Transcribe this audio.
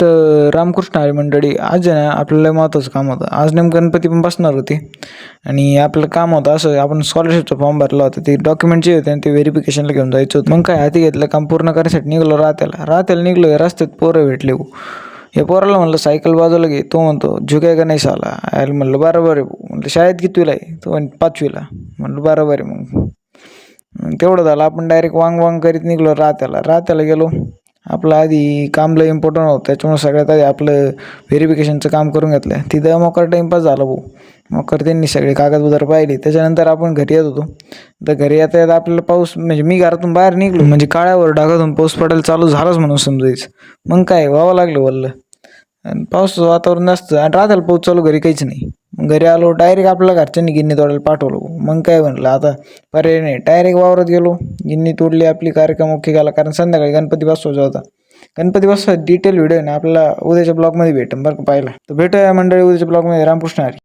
तर रामकृष्ण हरी मंडळी, आज आहे ना आपल्याला महत्त्वाचं काम होतं. आज नेमकं गणपती पण बसणार होते आणि आपलं काम होतं असं, आपण स्कॉलरशिपचा फॉर्म भरला होता. ते डॉक्युमेंट जे होते ते व्हेरिफिकेशनला घेऊन जायचं होतं. मग काय हाती घेतलं, काम पूर्ण करण्यासाठी निघलो रात्याला निघलो. रस्त्यात पोरं भेटले. या पोराला म्हणलं सायकल बाजूला घे. तो म्हणतो झुकाय का नाही साला. यायला म्हणलं बरोबर आहे भाऊ. म्हणलं शाळेत कितवीला आहे. तो म्हणे 5वीला. म्हणलं बरोबर आहे. मग तेवढं झालं, आपण डायरेक्ट वांग करीत निघलो रात्याला गेलो. आपलं आधी काम लय इम्पॉर्टंट होतं, त्याच्यामुळे सगळ्यात आधी आपलं व्हेरिफिकेशनचं काम करून घेतलं. तिथं मोकार टाईमपास झाला भाऊ. मोकार त्यांनी सगळे कागदपत्र पाहिले. त्याच्यानंतर आपण घरी येत होतो. तर घरी येता आपल्याला पाऊस, म्हणजे मी घरातून बाहेर निघलो म्हणजे काळ्यावर ढगातून पाऊस पडायला चालू झालाच म्हणून समजायचं. मग काय व्हावं लागलं वल्ल. आणि पावसाचं वातावरण असतं आणि रात्याला पाऊस चालू, घरी काहीच नाही. घरी आलो, डायरेक्ट आपल्या घरच्यांनी गिन्नी तोडायला पाठवलं. मग काय म्हणलं आता पर्याय नाही, डायरेक्ट वावरात गेलो. गिन्नी तोडली, आपली कार्यक्रम ओके केला. कारण संध्याकाळी गणपती बसवायचा होता. गणपती बसवायचा डिटेल व्हिडिओ आहे ना आपल्याला उद्याच्या ब्लॉगमध्ये भेटेल बरं का पाहायला. तर भेटूया मंडळी उद्याच्या ब्लॉगमध्ये. रामकृष्ण हरी.